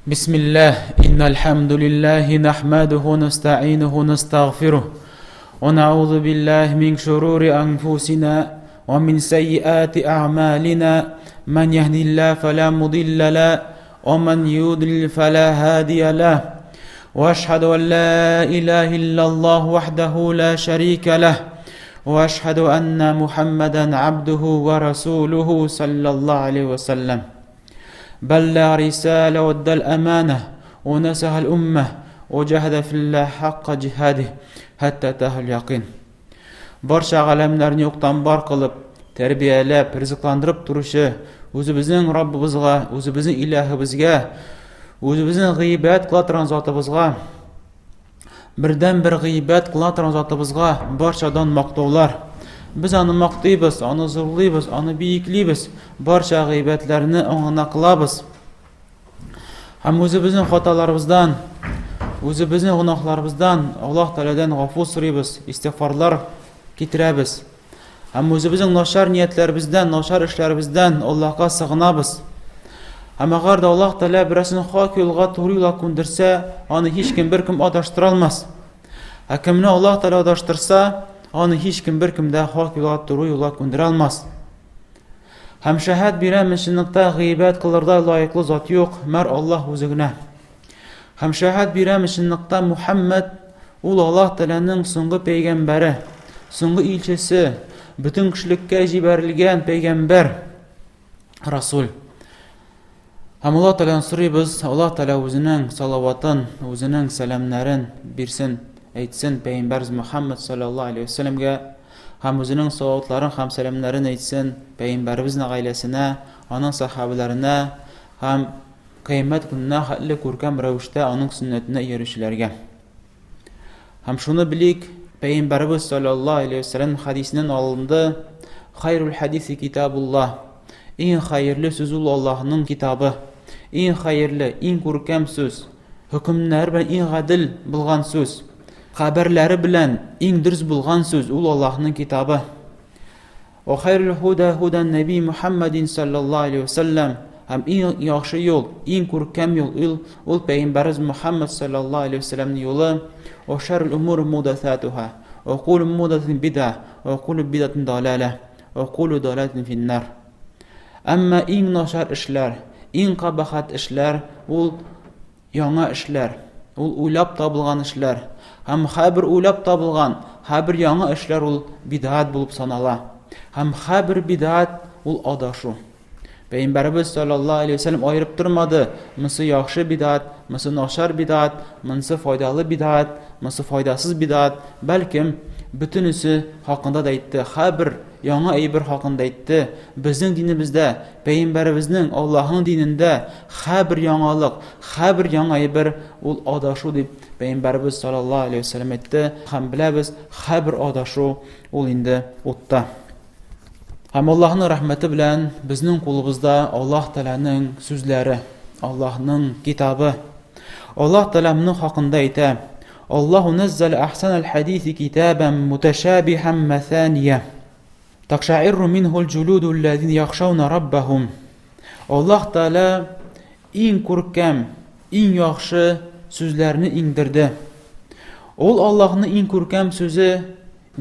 بسم الله إن الحمد لله نحمده ونستعينه ونستغفره ونعوذ بالله من شرور أنفسنا ومن سيئات أعمالنا من يهدي الله فلا مضل له ومن يضلل فلا هادي له وأشهد أن لا إله إلا الله وحده لا شريك له وأشهد أن محمدا عبده ورسوله صلى الله عليه وسلم بلغ رسالة وأدى الأمانة ونصح الأمة وجاهد في الله حق جهاده حتى أتاه اليقين. Barcha alamlarni yo'qdan bor qilib, tarbiyalab, rizqlantirib turishi o'zimizning Robbimizga, o'zimizning Ilohimizga, o'zimizning g'iybat qiladigan zotimizga, birdan bir g'iybat qiladigan zotimizga barchadan maqtovlar. Biz onu maqtaymiz, onu zo'rlaymiz, onu buyuklaymiz. Barcha g'iybatlarni o'ngina qilamiz. Ham o'zimizning xatolarimizdan, o'zimizning gunohlarimizdan Alloh taoladan g'afur so'raymiz, istig'forlar keltiramiz. Ham o'zimizning noshar niyatlarimizdan, noshar ishlarimizdan Allohga sig'inamiz. Ham agar Alloh taolo birasini haq yo'lga, to'g'ri yo'lga ko'ndirsa, uni hech kim bir kim adashtira olmas. Kimni Alloh taolo adashtirsa, onu hiç kim bir kimde hak yo'lga, to'g'ri yo'lga ko'ndira olmas. Ham shahad beraman shinliqda g'iybat qilirda loyiqli zot yo'q, mar Alloh o'zigina. Ham shahad beraman shinliqda Muhammad ul Alloh taolaning so'nggi payg'ambari, so'nggi elchisi, butun kishilikka yuborilgan payg'ambar, rasul. Ham Alloh taoladan so'raymiz, Alloh taolo o'zining salovatin, o'zining salamlarin bersin. Aytsin Peygamberimiz Muhammed sallallahu aleyhi ve sellem'ge ham o'zining salovatlarini ham salamlarini aytsin Peygamberimizning oilasine, onun sahabelerine ham qiyomat kunida haqli ko'rkam ravishda onun sunnatine erishishlarga. Ham shuni bilik, Peygamberimiz sallallahu aleyhi ve sellem hadisinden alındı. Hayrul hadisi kitabullah. En hayırlı söz Allah'ın kitabı. En hayırlı, en ko'rkam söz. Hükümler bilan en adil bo'lgan söz. Xabarlari bilan eng durust bo'lgan so'z ul Allohning kitobi. Va xayrul huda hudan nabiy Muhammadin sallallohu alayhi vasallam. Ham eng yaxshi yo'l, eng ko'rkam yo'l ul payg'ambarimiz Muhammad sallallohu alayhi vasallamning yo'li. Va sharrul umur muhdathatuha. Va kullu muhdathatin bid'ah, va kullu bid'atin dalalah, va kullu dalalatin finnar. Amma eng noshar ishlar, eng qabahat ishlar ul yangi ishlar, ul o'ylab topilgan ishlar. Ham har bir o'ylab topilgan, har bir yangi ishlar ul bid'at bo'lib sanala. Ham har bir bid'at ul adashu. Payg'ambarimiz sallallohu alayhi vasallam ayirib turmadi. Misi yaxshi bid'at, misi noshar bid'at, misi foydali bid'at, misi foydasiz bid'at, balkim butunisi haqida da aytdi. Har bir yangi aybir haqida aytdi. Bizning dinimizda, Payg'ambarimizning Allohning dinida har bir yangilik, har bir yangi aybir ul adashu deb Peygamberimiz sallallahu aleyhi ve sellem aytdi. Ham bilamiz, har bir adashu ul indi o'tda. Ham Allohning rahmati bilan bizning qo'limizda Alloh taolaning so'zlari, Allohning kitobi. Alloh taolaning haqida aytadi: Allohu nazzala ahsanal hadisi kitaban mutashabihan mathaniya. Taqsha'irru minhul juludu allazina yakhshawna rabbahum. Alloh taolo eng ko'rkam, eng yaxshi so'zlarni indirdi. Ol Allohning eng ko'rkam so'zi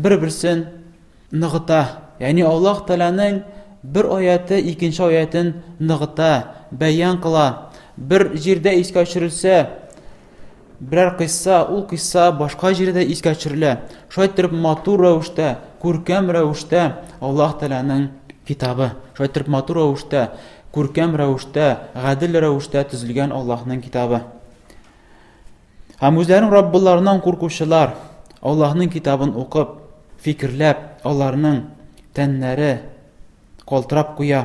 bir-birsin nig'ita. Ya'ni Alloh taolaning bir oyati ikkinchi oyatin nig'ita, bayon qila. Bir yerda esga tushirilsa, biror qissa, u qissa boshqa yerda esga tushiriladi. Sho'ytirib matur ravishda, ko'rkam ravishda Alloh taolaning kitobi. Sho'ytirib matur ravishda, ko'rkam ravishda, adil ravishda tuzilgan Allohning kitobi. Ham o'zlarining Robbilaridan qo'rquvchilar Allohning kitobini o'qib, fikrlab, ularning tanlari qaltirab qo'ya.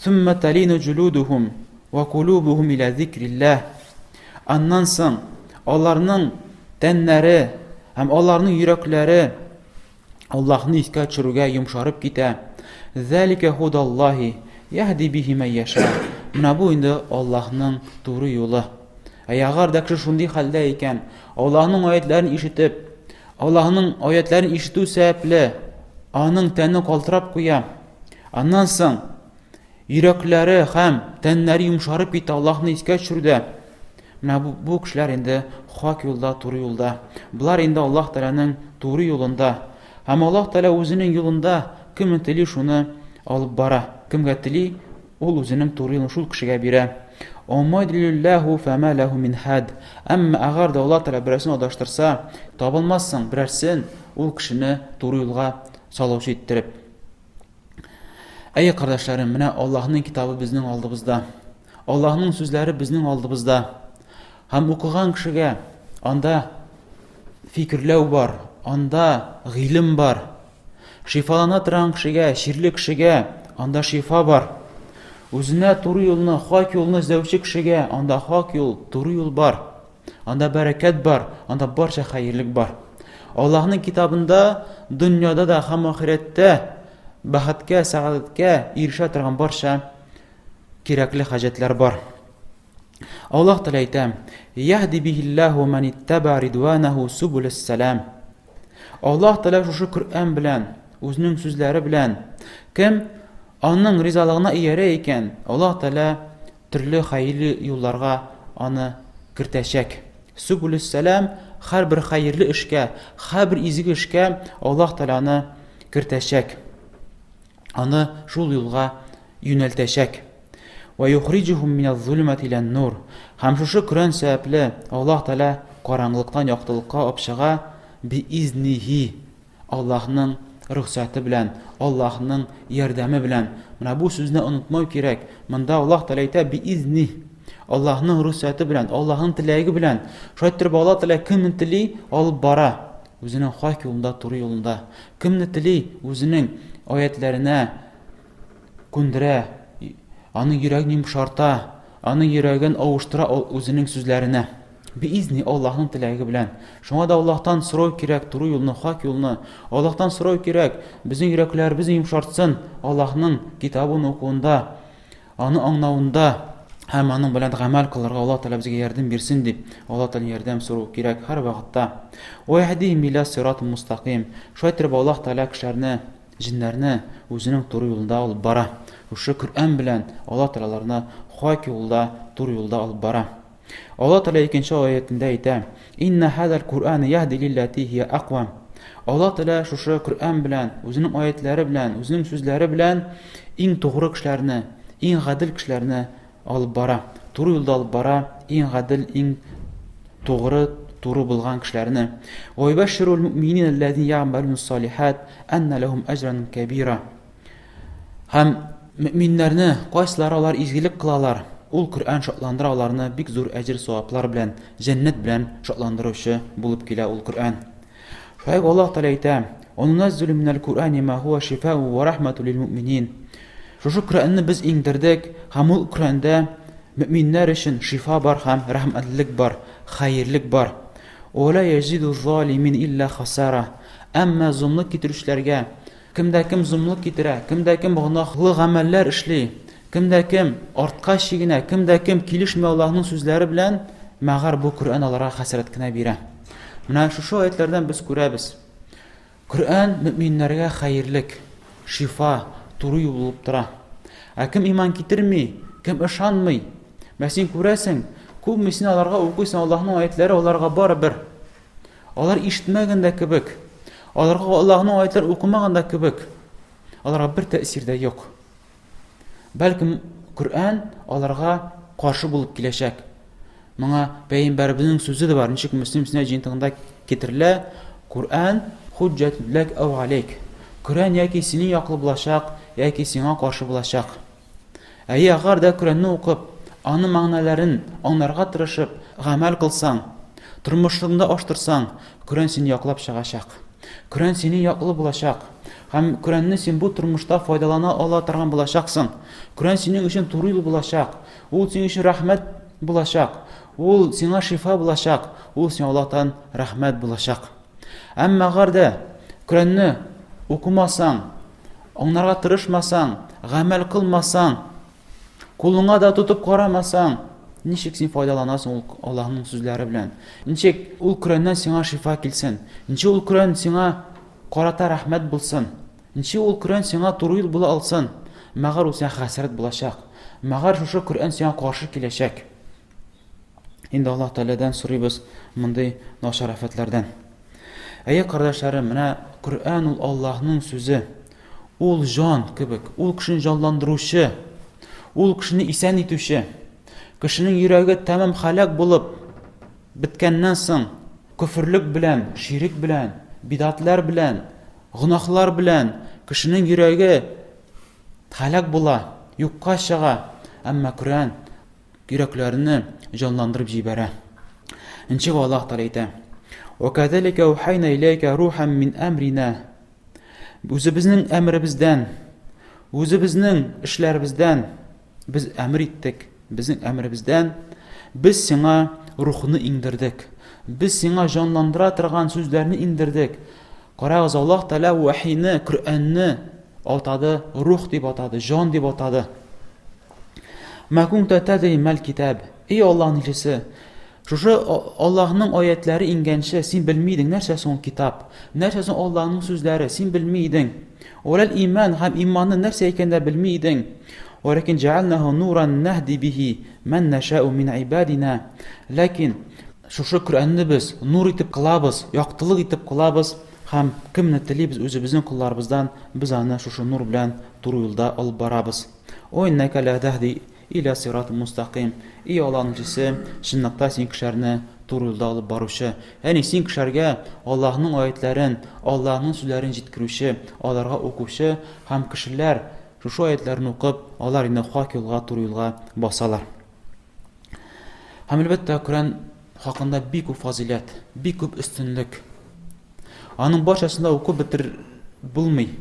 Summa talinu juluduhum va qulubuhum ila zikrillah. Andan so'ng ularning tanlari ham ularning yuraklari Allohning esga tushirishga yumsharib ketadi. Zalika hudallohi yahdi bihi man yasha. Mana bu endi Allohning to'g'ri yo'li. Agar da kishi shunday holda ekan, Allohning oyatlarini eshitib, Allohning oyatlarini eshituv sababli uning tani qaltirab qo'ya. Andan so'ng йөрәкләре һәм тәннәре йомшарып китә Аллаһны искә төшерүдә. Менә бу кешеләр инде хак юлда, туры юлда. Булар инде Аллаһ Тәгаләнең туры юлында. Һәм Аллаһ Тәгалә үзенең юлында кемне тели шуны алып бара. Кемгә тели, ул үзенең туры юлын шул кешегә бирә. Омадиллаху фама лаху мин хад. Әмма агар да Аллаһ Тәгалә берсен адаштырса, табылмассың берсен ул кешене туры юлга салучы иттереп. Әй кардәшләрем, менә Аллаһның китабы безнең алдыбызда. Аллаһның сүзләре безнең алдыбызда. Һәм укыган кешегә анда фикерләү бар, анда гыйлем бар. Шифалана торган кешегә, ширле кешегә анда шифа бар. Үзенә туры юлны, хак юлны эзләүче кешегә анда хак юл, туры юл бар. Анда бәрәкәт бар, анда барча хәерлек бар. Аллаһның китабында дөньяда да һәм ахирәттә бәхеткә, сәгадәткә ирешә торган барча кирәкле хаҗәтләр бар. Аллаһ Тәгалә әйтә: "Яһди бихиллаху ман иттаба ридванаһу субулас-салам." Аллаһ Тәгалә шушы Коръән белән, үзенең сүзләре белән кем аның ризалыгына иярә икән, Аллаһ Тәгалә төрле хәерле юлларга аны кертәчәк. Субулас-салам һәрбер хәерле эшкә, һәрбер изге эшкә Аллаһ Тәгалә аны кертәчәк. Аны шул юлга юнәлтәчәк. Ва юхриҗухум миназ-зулмати илан-нур. Һәм шушы Коръән сәбәпле Аллаһ Тәгалә караңгылыктан яктылыкка алып чыга би-изнихи. Аллаһның рөхсәте белән, Аллаһның ярдәме белән. Менә бу сүзне онытмау кирәк. Монда Аллаһ Тәгалә әйтә би-изни. Аллаһның рөхсәте белән, Аллаһның теләге белән. Шайтыр Аллаһ Тәгалә кемне тели алып бара. Үзенең хак юлында, туры юлында. Кемне тели үзенең аятләренә күндерә, аның йөрәген йомшарта, аның йөрәген авыштыра үзенең сүзләренә. Биизни Аллаһның теләге белән. Шуңа да Аллаһтан сорау кирәк туры юлны, хак юлны. Аллаһтан сорау кирәк, безнең йөрәкләребезне йомшартсын Аллаһның китабын укуында, аны аңлавында һәм аның белән гамәл кылырга Аллаһ Тәгалә безгә ярдәм бирсен дип, Аллаһ Тәгалә ярдәм сорау кирәк һәр вакытта. Ва яһдихим иля сиратын мустақим. Шайтыр Аллаһ Тәгалә кешеләрне, җиннәрне үзенең туры юлында алып бара. Шушы Коръән белән Аллаһ Тәгаләләрне хак юлда, туры юлда алып бара. Аллаһ Тәгалә икенче аятында әйтә: "Инна хадал Кур'ан яһди лиллати хия aqwam." Аллаһ Тәгалә шушы Коръән белән, үзенең аятлары белән, үзенең сүзләре белән иң тугры кешеләрне, иң гадил кешеләрне алып бара. Туры юлда алып бара, иң гадил, иң туры булган кешеләрне. "Ва юбашширул муъминина аллазина я'maluna as-салихат анна лахум аҗран кабира." Һәм мөэминнәрне кайсылары алар изгелек кылалар, ул Коръән шатландыра аларны бик зур әҗр саваплар белән, җәннәт белән шатландыручы булып килә ул Коръән. Шулай Аллаһ Тәгалә әйтә: "Унназзилу минал Кур'ани ма хува шифаa'у ва рахмату лил муъминин." Шушы Коръәнне без иңдердек, һәм ул Коръәндә мөэминнәр өчен шифа бар һәм рәхмәтлек бар, хәерлек бар. "Ва ла яҗиду залимин илля хасара." Әмма зулмлык китерүчеләргә, кемдә кем зулмлык китерә, кемдә кем гынаһлы гамәлләр эшли, кемдә кем артка чигенә, кемдә кем килешмәй Аллаһның сүзләре белән, мәгәр бу Коръән аларга хәсрәт кенә бирә. Менә шушы аятлардан без күрәбез. Коръән мөэминнәргә хәерлек, шифа, туры юл булып тора. Ә кем иман китерми, кем ышанмый, син күрәсең, күпме син аларга укыйсың Аллаһның аятлары, аларга барыбер. Алар ишетмәгәндә кебек, аларга Аллаһның аятларын укымаганда кебек, аларга бер тәэсир дә юк. Бәлкем Коръән аларга каршы булып киләчәк. Моңа пәйгамбәребезнең сүзе дә бар. Ничек Муслим сүннәт җинтыгында китерелә: "Коръән хуҗҗәтун лак ау алейк." Коръән яки синең яклы булачак, яки сиңа каршы булачак. Әгәр дә Коръәнне укып, аның мәгънәләрен аңларга тырышып, гамәл кылсаң, тормышыңда аштырсаң, Коръән сине яклап чыгачак. Коръән синең яклы булачак. Һәм Коръәнне син бу тормышта файдалана ала торган булачаксың. Коръән синең өчен туры юл булачак. Ул синең өчен рәхмәт булачак. Ул сиңа шифа булачак. Ул сиңа Аллаһтан рәхмәт булачак. Әмма әгәр дә Коръәнне укымасаң, аңларга тырышмасаң, гамәл кылмасаң, кулыңа да тотып карамасаң, ничек син файдаланасың ул Аллаһның сүзләре белән? Ничек ул Коръәннән сиңа шифа килсен? Ничек ул Коръән сиңа карата рәхмәт булсын? Ничек ул Коръән сиңа туры юл була алсын? Мәгәр ул сиңа хәсрәт булачак. Мәгәр шушы Коръән сиңа каршы киләчәк. Инде Аллаһ Тәгаләдән сорыйбыз мондый начар афәтләрдән. Әйе, кардәшләрем, менә Коръән ул Аллаһның сүзе. Ул жан кебек, ул кешене җанландыручы, ул кешене исән итүче. Кешенең йөрәге тәмам халак булып биткәннән соң, күфрлек белән, ширик белән, бидатлар белән, гынахлар белән кешенең йөрәге халак була, юкка чыга. Әмма Коръән йөрәкләрне җанландырып җибәрә. Иншалла Аллаһ Тәгалә әйтә: "Ва кәзалика ухайна илейка рухан мин амрина." Үзебезнең әмребездән, үзебезнең эшләребездән без әмр иттек. Безнең әмребездән без сиңа рухны иңдердек. Без сиңа җанландыра торган сүзләрне иңдердек. Карагыз, Аллаһ Тәгалә вахийны, Коръәнне атады, рух дип атады, җан дип атады. Ма кунта тадри мал китаб. Эй Аллаһның илчесе, шушы Аллаһның аятләре иңгәнче син белмидең нәрсә соң китап, нәрсә соң Аллаһның сүзләре, син белмидең. Валал иман һәм иманның нәрсә икәнен белмидең. Валакин җаалнаху нуран нахди биһи ман нашау мин ибадина. Ләкин шушы Коръәнне без нур итеп кылабыз, яктылык итеп кылабыз һәм кемне телибез үзебезнең кулларыбыздан без аны шушы нур белән туры юлда алып барабыз. О иннака ла tahdi ila сират мустақим. И Аллаһның илчесе, чынлыкта син кешеләрне туры юлда алып баручы. Яни син кешеләргә Аллаһның аятларын, Аллаһның сүзләрен җиткерүче, аларга укучы һәм кешеләр шушы аятларны укып, алар инде хак юлга, туры юлга басалар. Һәм әлбәттә Коръән хакында бик күп фазилат, бик күп өстенлек. Аның барчасында укып бетер булмый.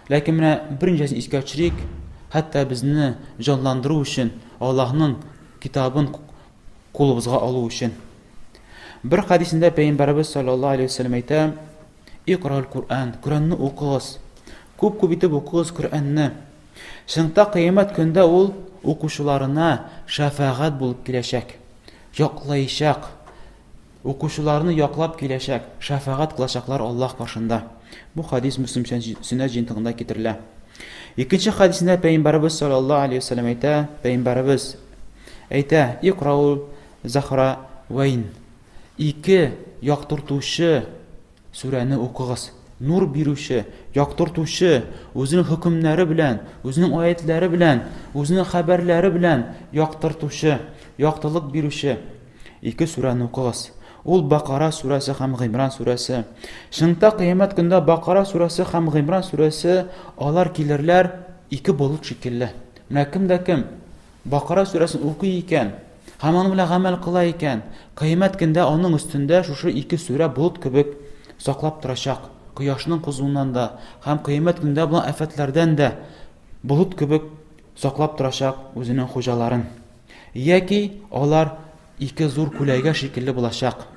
Ләкин менә беренчесен искә төшерик, хәтта безне җанландыру өчен, Аллаһның китабын кулыбызга алу өчен. Бер хадисендә Пәйгамбәрбез саллаллаһу алейхи ва саллям әйтә: "Иқрал Коръән, Коръәнне укыгыз. Күп итеп укыгыз Коръәнне. Шунда кыямәт көндә ул укучыларына шафагать булып киләчәк. Яклаячак. Укучыларны яклап киләчәк, шафагать кылачаклар Аллаһ каршында." Бу хадис Муслим Сөннәт җинтыгында китерелә. Икенче хадисендә Пәйгамбәрбез саллаллаһу алейхи ва саллям әйтә, Пәйгамбәрбез әйтә: "Иқрау Захра вайн." Ике яктыртучы сүрәне укыгыз. Нур бирүче, яктыртучы, үзенең хөкемнәре белән, үзенең аятләре белән, үзенең хәбәрләре белән яктыртучы, яктылык бирүче ике сүрәне укыгыз. Ул Бакара сүрәсе һәм Гимран сүрәсе. Шунда кыямәт көндә Бакара сүрәсе һәм Гимран сүрәсе алар килерләр ике болыт шикелле. Менә кем Бакара сүрәсен укый икән, һәм аның белән гамәл кыла икән, кыямәт көндә аның өстендә шушы ике сүрә болыт кебек саклап торачак. Кояшның кызуыннан да һәм кыямәт көндә булган афәтләрдән дә болыт кебек саклап торачак үзенең хуҗаларын. Яки алар ике зур күләгә шикелле булачак.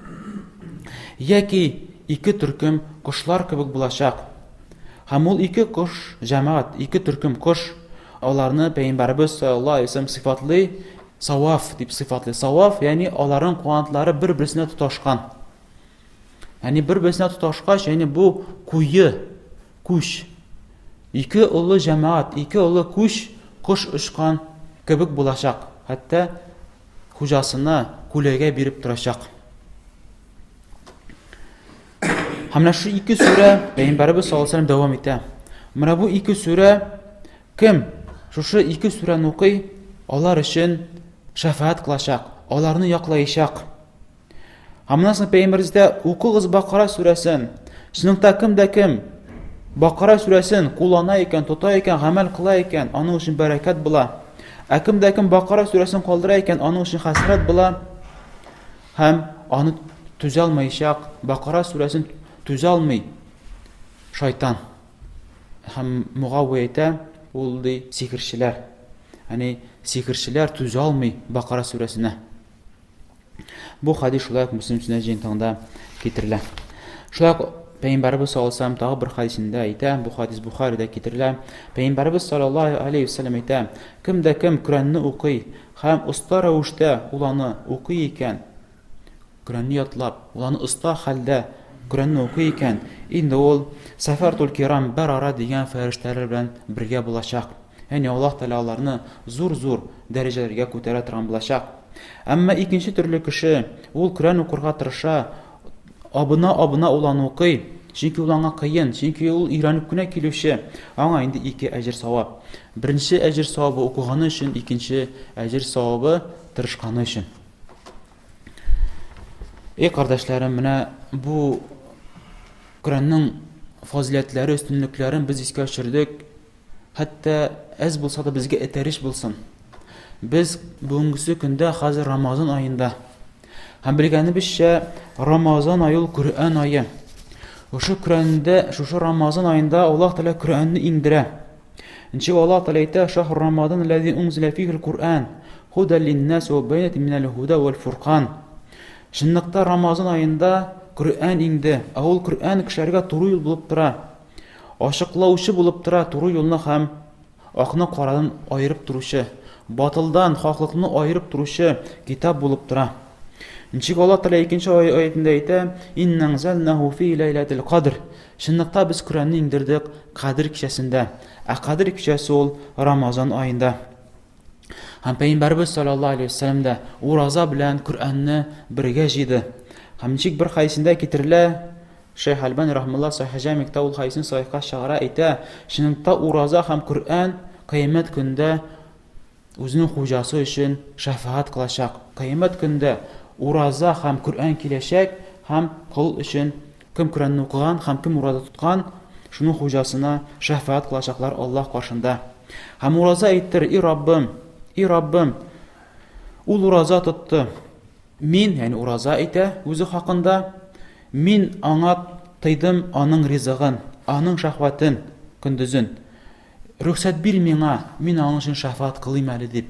Яки ике төркем кошлар кебек булачак. Һәм ул ике кош җәмәгать, ике төркем кош, аларны Пәйгамбәрбез саллаллаһу алейхи ва саллям сыйфатлый саваф дип сыйфатлый. Саваф, ягъни аларның канатлары бер-берсенә тоташкан. Ягъни бер-берсенә тоташкач, ягъни бу куе күш. Ике улы җәмәгать, ике улы күш, кош очкан кебек булачак. Хәтта хуҗасына күләгә биреп торачак. Һәм шу ике сүрә Пәйгамбәрбез саллаллаһу алейхи ва саллям дәвам итә. Менә бу ике сүрә кем шушы ике сүрәне укый, алар өчен шафаат кылачак, аларны яклаячак. Һәм моннан соң Пәйгамбәрбез укыгыз Бакара сүрәсен. Шунда кем Бакара сүрәсен куллана икән, тота икән, гамәл кыла икән, аның өчен бәрәкәт була. Ә кем Бакара сүрәсен калдыра икән, аның өчен хәсрәт була. Һәм аны түзә алмаячак, Бакара сүрәсен түзә алмый шайтан. Һәм Мугавия әйтә, ул ди сихерчеләр. Яни сихерчеләр түзә алмый Бакара сүрәсенә. Бу хадис шулай Муслим Сөннәт җинтыгында китерелә. Шулай Пәйгамбәрбез саллаллаһу алейхи ва саллям тагы бер хадисендә әйтә, бу хадис Бухаридә китерелә. Пәйгамбәрбез саллаллаһу алейхи ва саллям әйтә: "Кем Коръәнне укый һәм уста рәвештә ул аны укый икән, Коръәнне ятлап, ул аны уста хәлдә Коръәнне укый икән, инде ул Сафартул Кирам Барара дигән фәрештәләр белән бергә булачак. Яни Аллаһ Тәала аларны зур дәрәҗәләргә күтәрә торган булачак. Әмма икенче төрле кеше, ул Коръән укырга тырыша, абына ул аны укый, чөнки ул аңа кыен, чөнки ул өйрәнеп кенә килүче, аңа инде ике әҗер савап. Беренче әҗер савабы укыганы өчен, икенче әҗер савабы тырышканы өчен. Кардәшләрем, менә бу Коръәннең фазиләтләре, өстенлекләрен без искә төшердек. Хәтта әз булса да безгә этәриш булсын. Без бүгенге көндә хәзер Рамазан аенда. Һәм белгәнебезчә, Рамазан ае ул Коръән ае. Ошо Коръәндә, шушы Рамазан аенда Аллаһ Тәала Коръәнне иңдерә. Инче Аллаһ Тәала әйтә: "Шахр Рамазан аллази унзила фиһи аль-Куръан, худан лин-нас ва байнатин минал худа вал-фуркан." Шунлыкта Рамазан аенда Коръән инде. Ул Коръән кешеләргә туры юл булып тора. Ашыклаучы булып тора, туры юлны һәм акны карадан айырып туручы, батылдан хаклыкны айырып туручы китап булып тора. Ничек Аллаһ Тәала икенче аятында әйтә: "Иннан залнаху фи лайлатил кадр." Шунлыкта без Коръәнне иңдердек Кадр кичәсендә. Кадр кичәсе ул Рамазан аенда. Һәм Пәйгамбәрбез саллаллаһу алейхи ва саллям да ураза белән Коръәнне бергә җыйды. Һәм ничек бер хадисендә китерелә, Шейх Альбани рахмаллаһ Сахих Җамикта ул хадисен сахихка чыгара, әйтә: "Шунлыкта ураза һәм Коръән кыямәт көндә үзенең хуҗасы өчен шафаат кылачак. Кыямәт көндә ураза һәм Коръән киләчәк һәм кул өчен кем Коръәнне укыган һәм кем ураза тоткан, шуның хуҗасына шафаат кылачаклар Аллаһ каршында. Һәм ураза әйтер: И Раббым, ул ураза тотты. Мин, яни ураза әйтә үзе хакында, мин аңа тыйдым аның ризыгын, аның шахватын көндезен. Рөхсәт бир миңа, мин аның өчен шафаат кылыйм әле" дип.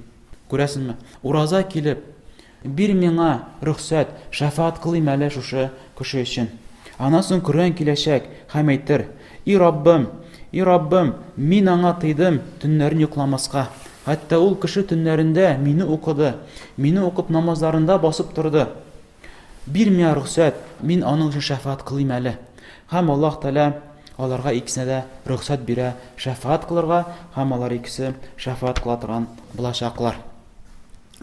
Күрәсезме? Ураза килеп, бир миңа рөхсәт, шафаат кылыйм әле шушы кеше өчен. Аннан соң Коръән киләчәк һәм әйтер: И Раббым, мин аңа тыйдым төннәрен йокламаска. Хәтта ул кеше төннәрендә мине укыды, мине укып намазларында басып торды. Бир миңа рөхсәт, мин аның өчен шафаат кылыйм әле. Һәм Аллаһ Тәала аларга икесенә дә рөхсәт бирә шафаат кылырга, һәм алар икесе шафаат кыла торган булачаклар.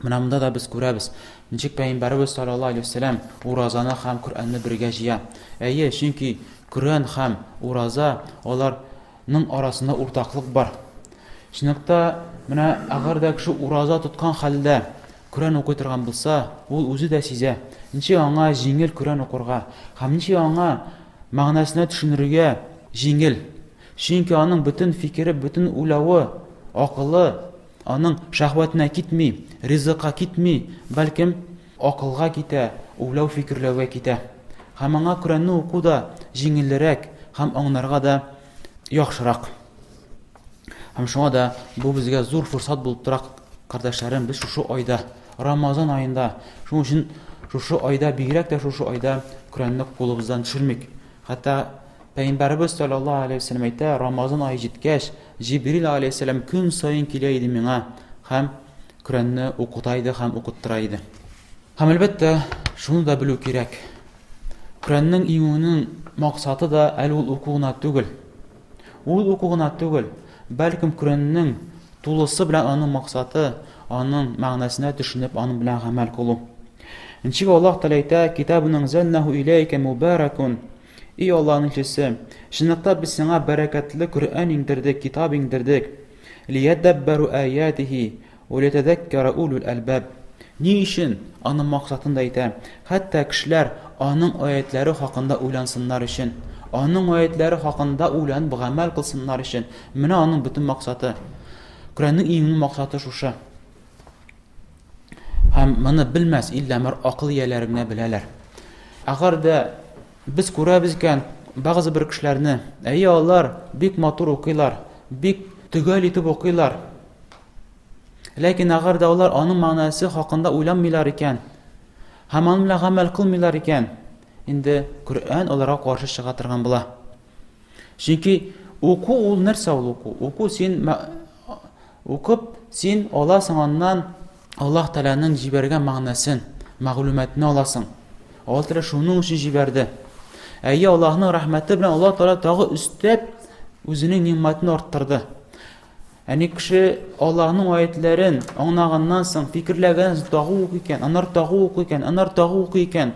Менә монда да без күрәбез, ничек Пәйгамбәрбез саллаллаһу алейхи ва саллям уразаны һәм Коръәнне бергә җыя. Чөнки Коръән һәм ураза аларның арасында уртаклык бар. Шунлыкта менә әгәр дә кеше ураза тоткан хәлдә Коръән укый торган булса, ул үзе дә сизә. Ничек аңа җиңел Коръән укырга, һәм ничек аңа мәгънәсенә төшенергә җиңел. Чөнки аның бөтен фикере, бөтен уйлавы, акылы аның шахватына китми, ризыкка китми, бәлкем акылга китә, уйлау фикерләүгә китә. Һәм аңа Коръәнне уку да җиңелрәк, һәм аңларга да яхшырак. Һәм шуңа да бу безгә зур форсат булып тора, кардәшләрем, без шушы айда, Рамазан аенда, шуның өчен шушы айда, бигрәк тә шушы айда Коръәнне кулыбыздан төшермик. Хәтта Пәйгамбәрбез саллаллаһу алейхи ва саллям әйтә: "Рамазан ае җиткәч, Җибрил алейһиссәлам көн сайын килә иде миңа һәм Коръәнне укыта иде һәм укыттыра иде." Һәм әлбәттә, шуны да белү кирәк. Коръәннең иңүнең максаты да әле ул укугына түгел. Ул укугына түгел, бәлкем Коръәннең тулысы белән аның максаты, аның мәгънәсенә төшенеп, аның белән гамәл кылу. Ничек Аллаһ Тәала әйтә: "Китабун анзалнаху илейка мубаракун." И Аллаһның элчесе, шунлыкта без сиңа бәрәкәтле Коръән иңдердек, китап иңдердек. Лиядаббару аятихи ва литадаккара улул албаб. Ни өчен? Аның максатын да әйтә. Хәтта кешеләр аның аятлары хакында уйлансыннар өчен, аның аятлары хакында уйланып гамәл кылсыннар өчен. Менә аның бөтен максаты. Коръәннең иң максаты шушы. Һәм моны белмәс илләмер акыл ияләре генә беләләр. Әгәр дә без күрәбез икән бәгъзе бер кешеләрне, алар бик матур укыйлар, бик төгәл итеп укыйлар. Ләкин әгәр дә алар аның мәгънәсе хакында уйламыйлар икән, һәм аның белән гамәл кылмыйлар икән, инде Коръән аларга каршы чыга торган була. Чөнки уку ул нәрсә ул уку? Уку син укып, син аласың аннан Аллаһ Тәаланың җибәргән мәгънәсен, мәгълүматны аласың. Аллаһ Тәала шуның өчен җибәрде. Аллаһның рәхмәте белән Аллаһ Тәала тагы өстәп үзенең нимәтен арттырды. Кеше Аллаһның аятларын аңлаганнан соң фикерләгән тагы укый икән, аннар тагы укый икән, аннар тагы укый икән.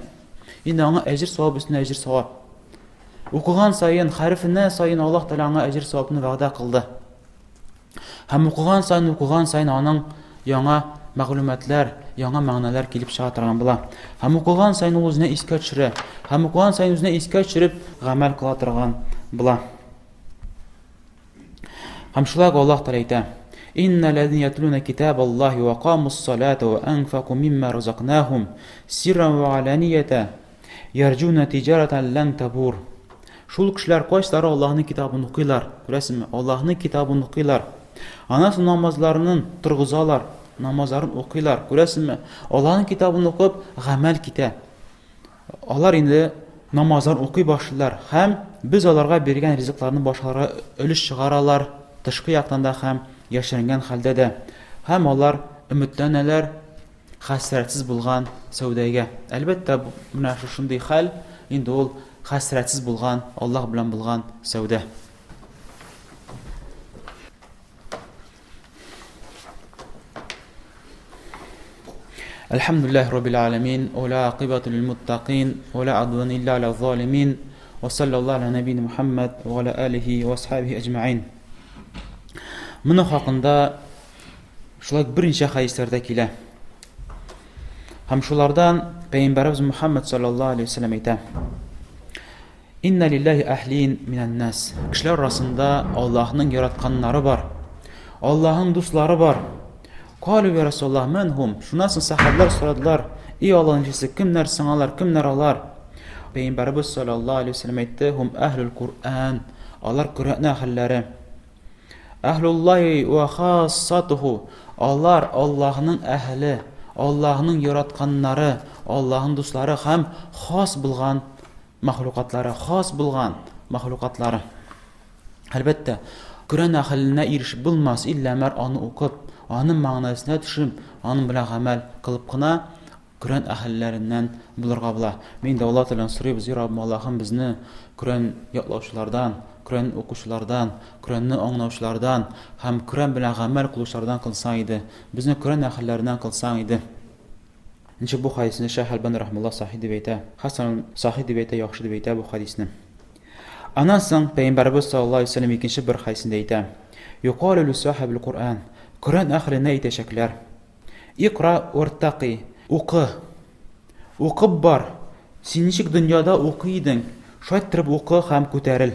Инде аңа әҗр савап өстенә әҗр савап. Укыган сайын, хәрефенә сайын Аллаһ Тәгалә аңа әҗр савапны вәгъдә кылды. Һәм укыган сайын аның яңа мәгълүматлар, яңа мәгънәләр килеп чыга торган була. Һәм укыган сайын ул үзенә искә төшерә. Һәм укыган сайын үзенә искә төшереп гамәл кыла торган була. Һәм шулай Аллаһ Тәгалә әйтә: «Инна лазина ятлуна китабаллаһи ва камус-салата ва анфaqu мимма разaqнахум сирран ва аланiyatan ярҗуна тиҗарatan лан табур». Шул кешеләр кайсылары Аллаһның китабын укыйлар, күрәсезме? Аллаһның китабын укыйлар. Анасы намазларының торгызалар, намазларын укыйлар, күрәсезме? Аллаһның китабын укып гамәл китә. Алар инде намазларын укый башлыйлар һәм без аларга биргән ризыкларны башкаларга өлеш чыгаралар, тышкы яктан да һәм яшеренгән хәлдә дә. Һәм алар өметләнәләр хәсрәтсез булган сәүдәгә. Әлбәттә, менә шундый хәл инде ул хәсрәтсез булган, Аллаһ белән булган сәүдә. Элхамдулиллаһи раббил аламин, ва ла акибату лил муттақин, ва ла адвана илля аля залимин, ва саллаллаху аля набийина Мухаммад ва аля алихи ва асхабихи аҗмаин. Моның хакында шулай берничә хәдисләрдә килә. Һәм шулардан Пәйгамбәрбез Мухаммад саллаллаху алейхи ва саллям әйтә: «Инна лиллаһи ахлин минан нас». Кешеләр арасында Аллаһның яратканнары бар. Аллаһның дуслары бар. Калу я Расулаллах мен хум. Шуннан соң сахабалар сорадылар: "И Аллаһның elчесе, кемнәр сыңалар, кемнәр алар?" Пәйгамбәрбез саллаллаху алейхи ва саллям әйтте: "Хум ахлул Кур'ан." Алар Кур'ан әһелләре. Ахлуллаһи ва хассатуху. Алар Аллаһның әһле, Аллаһның яратканнары, Аллаһның дуслары һәм хас булган мәхлукатлары, хас булган мәхлукатлары. Әлбәттә, Кур'ан әһленә ирешеп булмас, илля мәр аны укып, аның мәгънәсенә төшеп, аның белән гамәл кылып кына Кур'ан әһелләреннән булырга була. Мин дә Аллаһ Тәгаләдән сорыйбыз: "Раббым, Аллаһым, безне Кур'ан ятлаучылардан, Кур'ан укучылардан, Кур'анны аңлаучылардан һәм Кур'ан белән гамәл кылучылардан кылсаң иде. Безне Кур'ан әһелләреннән кылсаң иде." Инше бу хадисне Шәйх Албани рахмаллаһ сахih дип әйтә. Хасан сахih дип әйтә, яхшы дип әйтә бу хадисне. Аннан соң Пәйгамбәрбез саллаллаһу алейхи ва саллям икенче бер хадисендә әйтә: "Юқалу ли сахибил Кур'ан." Кур'ан әһленә әйтәчәкләр: "Иқра вартақи." Укы. Укып бар. Син ничек дөньяда укый идең? Шайтырып укы һәм күтәрел.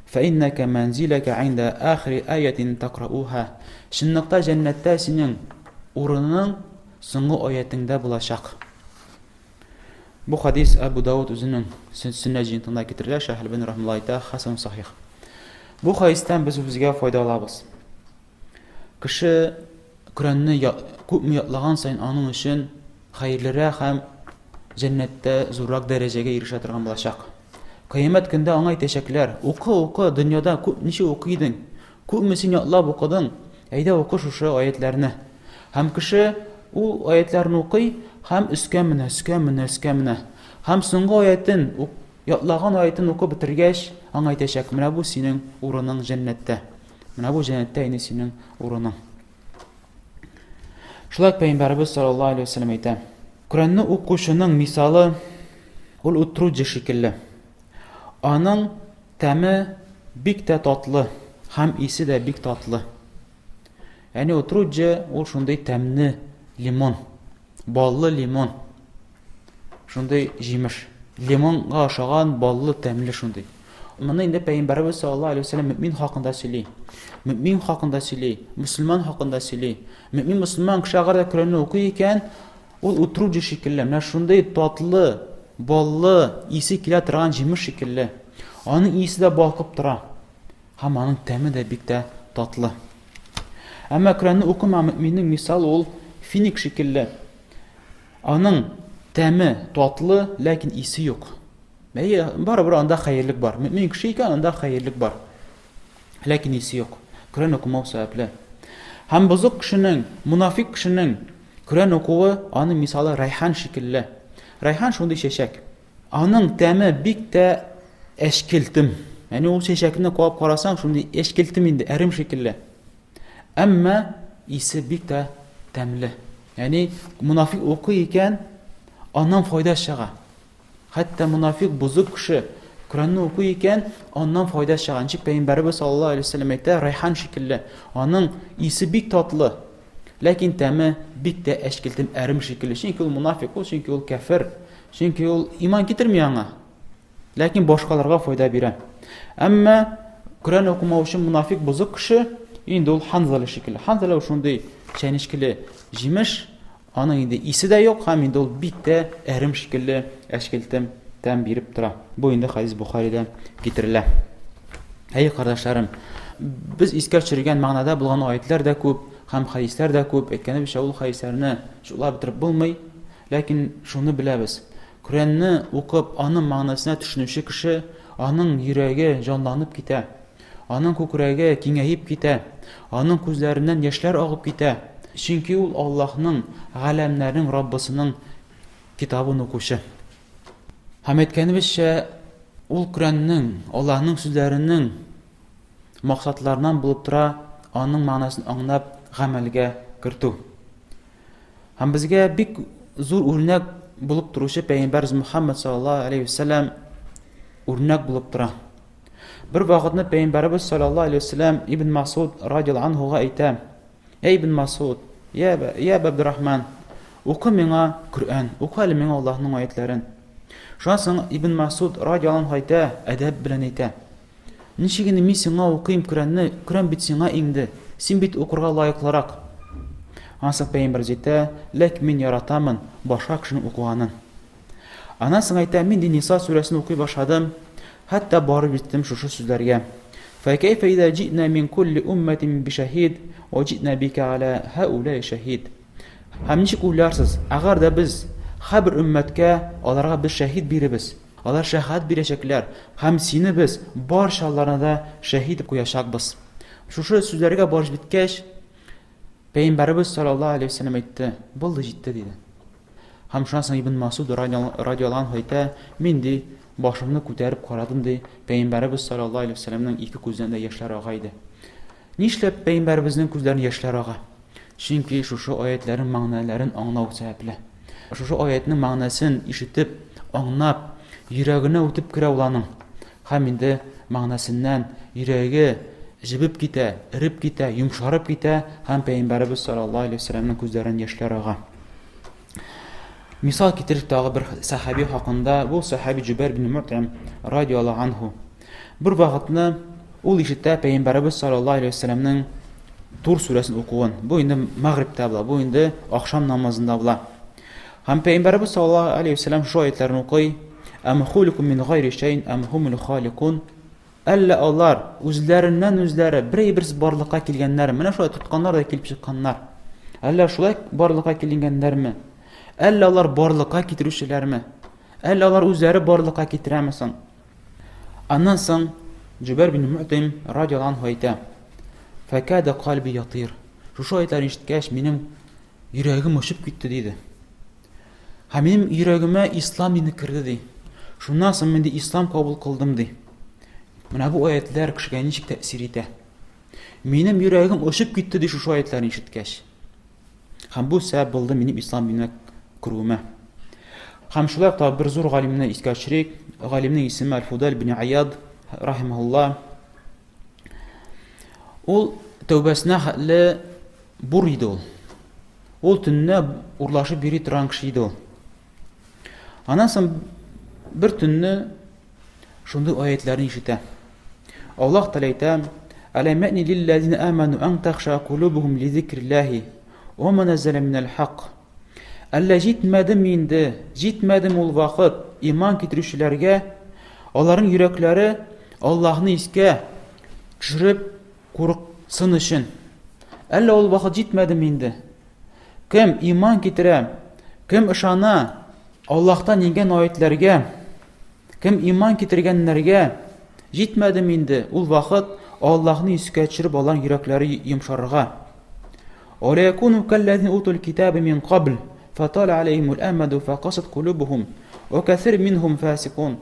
"Фаиннака манзилака инда ахри аятин тaqra'uha." Шуннакта җәннәттә синең урының соңгы аятыңда булачак. Бу хадис Абу Дауд үзенең Сөннә җинтында китерелә, Шәйх Албани рахмаллаһ әйтә, хасан сахих. Бу хадистан без үзгә файда алабыз. Кеше Кур'анны күпме ятлаган сайын аның өчен хәерлерәк һәм җәннәттә зуррак дәрәҗәгә ирешә торган булачак. Кыямәт көндә аңа әйтәчәкләр: "Укы, дөньяда күп ничә укый идең? Күпме син ятлап укыдың? Әйдә укы шушы аятларны." Һәм кеше ул аятларны укый һәм өскә менә. Һәм соңгы аятын, ятлаган аятын укып бетергәч, аңа әйтәчәк: "Менә бу синең урының җәннәттә. Менә бу җәннәттә инде синең урының." Шулай Пәйгамбәрбез саллаллаһу алейхи ва саллям әйтә: "Кур'анны укучының мисалы ул утруҗы шикелле. Аның тәме бик тә татлы һәм исе дә бик татлы." Яни утруҗы ул шундый тәмле лимон, баллы лимон. Шундый җимеш. Лимонга охшаган баллы тәмле шундый. Моны инде Пәйгамбәрбез саллаллаһу алейхи ва саллям мөмин хакында сөйли. Мөмин хакында сөйли, мусламан хакында сөйли. Мөмин кеше агар да Кур'анны укый икән, ул утруҗы шикелле, менә шундый татлы, баллы, исе килә торган җимеш шикелле. Аның исе дә балкып тора. Һәм аның тәме дә бик тә татлы. Әмма Кур'анны укымаган мөминнең мисалы ул финик шикелле. Аның тәме татлы, ләкин исе юк. Барыбер анда хәерлек бар. Мөмин кеше икән, анда хәерлек бар. Ләкин исе юк. Кур'ан укымау сәбәпле. Һәм бозык кешенең, мунафик кешенең Кур'ан укуы аның мисалы райхан шикелле. Райхан шундый чәчәк. Аның тәме бик тә әшкелтем. Яни ул чәчәкне куап карасаң, шундый әшкелтем инде, әрем шикелле. Әмма исе бик тә тәмле. Ягъни мунафик укый икән, аннан файда чыга. Хәтта мунафик бузык кеше Құранны укый икән, аннан файда чыга. Ничек Пәйгамбәрбез саллаллаһу алейһи ва саллям әйтә, райхан шикелле. Аның исе бик татлы, ләкин тәме бик тә әшкелтем әрем шикелле. Чөнки ул мунафик, чөнки ул кафир, чөнки ул иман китерми аңа. Ләкин башкаларга файда бирә. Әмма Құран укымаучы мунафик бузык кеше инде ул Ханзала шикелле. Ханзала шундый чәнечкеле җимеш, аның инде исе дә юк, һәм инде ул бик тә әрем шикелле әшкелтем тәм биреп тора. Бу инде хадис Бухаридә китерелә. Әй кардәшләрем, без искә төшергән мәгънәдә булган аятлар да күп, һәм хадислар да күп. Әйткәнебезчә, ул хадисларны шулай бетереп булмый, ләкин шуны беләбез. Құранны укып, аның мәгънәсенә төшенүче кеше, аның йөрәге җанланып китә. Аның күкрәге киңәеп китә. Аның күзләреннән яшьләр агып китә. Чөнки ул Аллаһның, галәмнәрнең Раббысының китабын укучы. Һәм әйткәнебезчә, ул Құранның, Аллаһның сүзләренең максатларынан булып тора, аның мәгънәсен аңлап гамәлгә кертү. Һәм безгә бик зур үрнәк булып торучы Пәйгамбәр Мөхәммәд саллаллаһу алейһи ва саллям үрнәк булып тора. Bir вакытны Пәйгамбәрбез саллаллаһу алейһи ва саллям Ибн Масуд радиллаһу анһуга әйтә: "Эй Ибн Масуд, я Абдуррахман, укы миңа Құран, укы әле миңа Аллаһның аятларын." Шуннан соң Ибн Масуд радиллаһу анһу әйтә, әдәп белән әйтә: "Ничек инде мин сиңа укыйм Құранны? Құран бит сиңа инде. Син бит укырга лаеклырак." Аннан соң Пәйгамбәр әйтә: "Ләкин мин яратамын башка кешенең укыганын." Аннан соң әйтә: "Мин Ниса сүрәсен укый башладым, хәтта барып җиттем шушы сүзләргә. فَكَيْفَ إِذَا جِئْنَا مِنْ كُلِّ أُمَّةٍ بِشَهِيدٍ وَجِئْنَا بِكَ عَلَى هَؤُلَاءِ شَهِيدٌ." Һәм ничек уйларсыз, әгәр дә без һәр өммәткә аларга без шәһид биребез, алар шәһадәт бирәчәкләр, һәм сине без барчаларына да шәһид итеп куячакбыз. Шушы сүзләргә барып җиткәч, Пәйгамбәрбез саллаллаһу алейһи ва саллям әйтте: "Булды, җитте" диде. Һәм шуннан соң Ибн Масуд радиллаһу анһу әйтә: "Мин ди башымны күтәреп карадым ди, Пәйгамбәрбез саллаллаһу алейһи ва саллямның ике күздән дә яшьләр ага иде." Нишләп Пәйгамбәрбезнең күзләреннән яшьләр ага? Чөнки шушы аятларның мәгънәләрен аңлау сәбәпле. Шушы аятның мәгънәсен ишетеп, аңлап, йөрәгенә үтеп керә ул аның. Һәм инде мәгънәсеннән йөрәге җибеп китә, иреп китә, йомшарып китә, һәм Пәйгамбәрбез саллаллаһу алейһи ва саллямның күзләреннән яшьләр ага. Мисал китерик тагы бер сахаби хакында, бу сахаби Җубайр ибн Мут'им радиллаһу анһу. Бер вакытны ул ишетә Пәйгамбәрбез саллаллаһу алейһи ва саллямның Тур сүрәсен укуын. Бу инде магрибтә була, бу инде ахшам намазында була. Һәм Пәйгамбәрбез саллаллаһу алейһи ва саллям шу аятларны укый: "Ам хуликум мин гайри шайин ам хумул халикун." Әллә алар үзләреннән үзләре берәй-берсе барлыкка килгәннәр, менә шулай тотканнар да килеп чыкканнар. Әллә шулай барлыкка килгәннәрме? Әллә алар барлыкка китерүчеләрме? Әллә алар үзләре барлыкка китерәме соң? Аннан соң Җубайр ибн Мут'им радиллаһу анһу әйтә: "Факада калби ятир." Шушы аятларны ишеткәч, минем йөрәгем очып китте диде. Һәм минем йөрәгемә ислам дине керде ди. Шуннан соң мин ислам кабул кылдым ди. Менә бу аятлар кешегә ничек тәэсир итә? Минем йөрәгем очып китте ди шушы аятларны ишеткәч. Һәм бу сәбәп булды минем ислам диненә керүемә. Һәм шулай та бер зур галимне искә төшерик. Галимнең исеме Аль-Фудаль ибн Аяд рахимаһуллаһ. Ул тәүбәсенә хәтле бур иде ул. Ул төнне урлашып йөри торган кеше иде ул. Аннан соң бер төнне шундый аятларны ишетә. Аллаһ Тәгалә әйтә: "Алам я'ни лиллазина аману ан тахша кулубухум ли зикриллаһи ва ма назала минал хак." Әллә җитмәдем ул вакыт иман китерүчеләргә, аларның йөрәкләре Аллаһны искә төшереп курыксын өчен. Әллә ул вакыт җитмәдеме инде? Кем иман китерә, кем ышана Аллаһтан ингән аятларга, кем иман китергәннәргә җитмәдеме инде? Ул вакыт Аллаһны искә төшереп алган йөрәкләре йомшарырга. "Ва ла якуну каллазина утул китаба мин қабл фатала алейхимул амаду фақасат кулубухум ва касир минхум фасикун."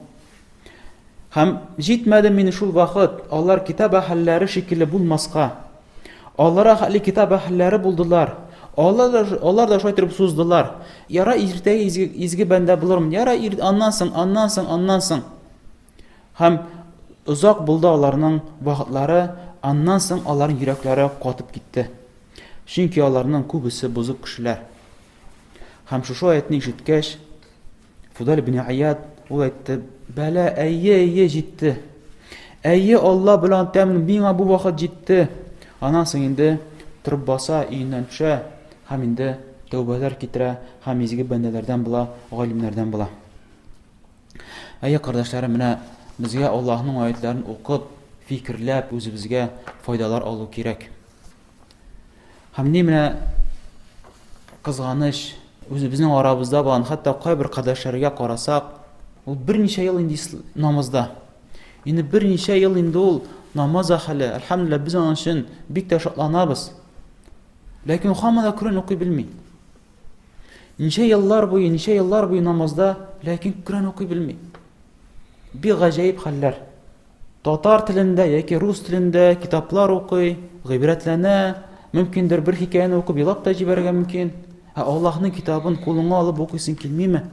Һәм җитмәдеме инде шул вакыт алар китап әһелләре шикелле булмаска, Аллара хәлли китап әһелләре булдылар. Алар да шулай итеп суздылар. Яра иртәгә изге бәндә булырмын. Яра аннан соң. Һәм узак булды аларның вакытлары, аннан соң аларның йөрәкләре катып китте. Чөнки аларның күбесе бузык кешеләр. Һәм шушы аятны ишеткәч, Фудаль ибн Ияд ул әйтте: "Бәла, әйе җитте. Әйе, Алла белән тәмин, миңа бу вакыт җитте." Аннан соң инде торып баса, өеннән төшә, һәм инде тәүбәләр китерә, һәм изге бәндәләрдән була, галимнәрдән була. Әйе, кардәшләрем, менә безгә Аллаһның аятларын укып, фикерләп, үзебезгә файдалар алу кирәк. Һәм ни менә кызганыч, үзебезнең арабызда булган, хәтта кайбер кардәшләргә карасак, ул берничә ел инде намазда. Инде берничә ел инде ул намаз әһле. Әлхәмдүлилләһ, без аның өчен бик тә шатланабыз. Ләкин һаман да Коръән укый белми. Ничә еллар буе намазда, ләкин Коръән укый белми. Бик гаҗәеп хәлләр. Татар телендә яки рус телендә китаплар укый, гыйбрәтләнә, мөмкиндер бер хикәяне укып елап та җибәргән мөмкин. Аллаһның китабын кулыңа алып укыйсың килмиме?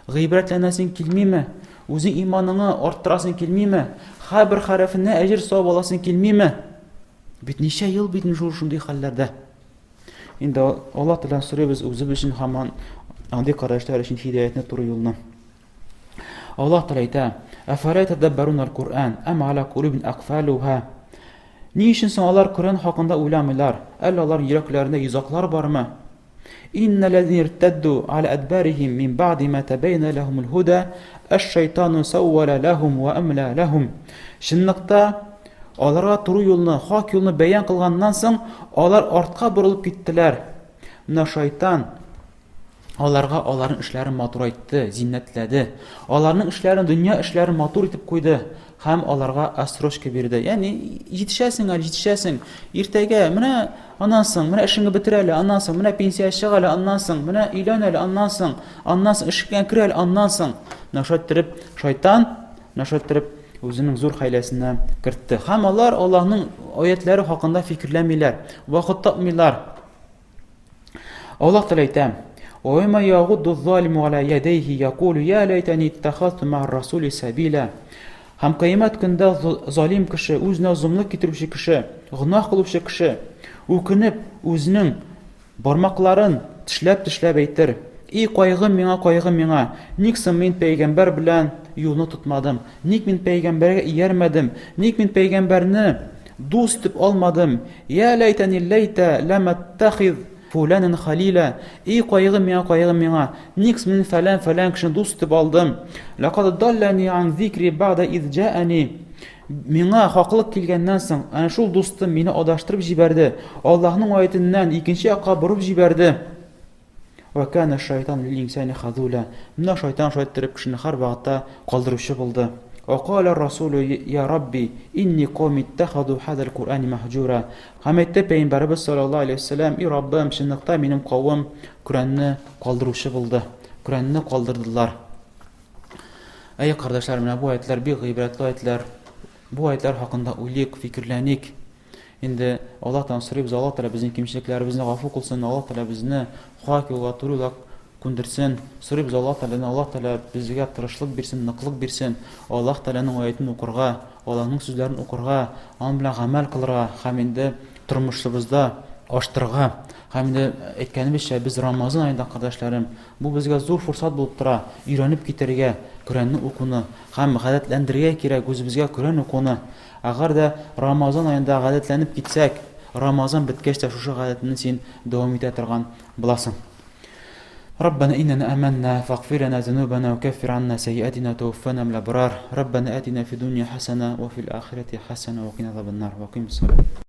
Гыйбрәтләнәсең килмиме? Үзең иманыңны арттырасың килмиме? Һәр хәрефенә әҗр савап аласың килмиме? Бит ничә ел бит шундый хәлләрдә. Инде Аллаһ Тәгалә сорыйбыз үзебез өчен һаман андый карашлар өчен һидаятны туры юлны. Аллаһ Тәгалә әйтә: "Афәлә тәдәббәруна ал-Куръан, әм аля кулубин акфалуха?" Ни өчен соң алар Коръән хакында уйламыйлар? Әллә алар йөрәкләрендә йозаклар бармы? إن الذين ارتدوا على أدبارهم من بعد ما تبين لهم الهدى الشيطان سول لهم وأملى لهم. Шынлыкта аларга туры юлны, хак юлны бәян кылганнан соң алар артка борылып киттеләр. Менә шайтан аларга аларның эшләрен матур итте, зиннәтләде. Аларның эшләрен, дөнья эшләрен матур итеп куйды һәм аларга астрошка бирде. Ягъни җитешәсең, иртәгә менә аннан соң, менә эшеңне бетер әле, аннан соң, менә пенсия чыга әле, аннан соң, менә өйлән әле, аннан соң, эшкә кер әле, аннан соң. Шайтан үзенең зур хәйләсенә кертте. Һәм алар Аллаһның аятлары хакында фикерләмиләр, вакыт тапмыйлар. Аллаһ Тәгалә әйтә: "Вама ягудду залиму аля ядайхи якулу я лайтани иттахазту мa'ар расули сабила." Һәм кыямәт көндә залим кеше, үзенә зулымлык китерүче кеше, гынаһ кылучы кеше, үкенеп, үзенең бармакларын тешләп әйтер: "И кайгым миңа, ник соң мин пәйгамбәр белән юлны тотмадым? Ник мин пәйгамбәргә иярмәдем? Ник мин пәйгамбәрне дус итеп алмадым? Я лайтани ламаттахиз фуланан халила." И кайгым миңа, ник мин фәлән кешене дус итеп алдым? Лaqad dallani an zikri ba'da iz ja'ani. Миңа хаклык килгәннән соң, ана шул дустым мине адаштырып җибәрде. Аллаһның аятыннан икенче якка бурып җибәрде. Ва кана шайтан лил-инсани хазула. Менә шайтан шайтырып кешене һәр вакытта калдыручы булды. Ва кала расулу я рабби инни qawmi ittakhadhu hadha al-Qur'ani mahjura. Хәмәттә пәйгамбәрбез саллаллаһу алейхи ва саллям: "И Раббым, шунлыкта минем кавым Коръәнне калдыручы булды. Коръәнне калдырдылар." Әйе, кардәшләр, менә бу аятлар бик гыйбрәтле аятлар. Бу аятлар хакында уйлыйк, фикерләник. Инде Аллаһтан сорыйбыз, Аллаһ Тәгалә безнең кимчелекләребезне гафу кылсын, Аллаһ Тәгалә безне хак юлга, туры юлга күндерсен. Сорыйбыз Аллаһ Тәгаләдән, безгә тырышлык бирсен, ныклык бирсен. Аллаһ Тәгаләнең аятын укырга, Аллаһның сүзләрен укырга, аның белән гамәл кылырга, һәм инде тормышыбызда аштырга. Һәм инде әйткәнебезчә, без Рамазан аенда, кардәшләрем, бу безгә зур фурсат булып тора. Өйрәнеп китәргә, Коръәнне укуны һәм гадәтләндерергә кирәк үзебезгә Коръән укуны. Әгәр дә Рамазан аенда гадәтләнеп китсәк, Рамазан беткәч тә шушы гадәтне син дәвам итә торган буласың. ربنا إننا آمنا فاغفر لنا ذنوبنا وكفر عنا سيئاتنا وتوفنا من الأبرار. ربنا آتنا في الدنيا حسنة وفي الآخرة حسنة وقنا عذاب النار. وقم الصلاة.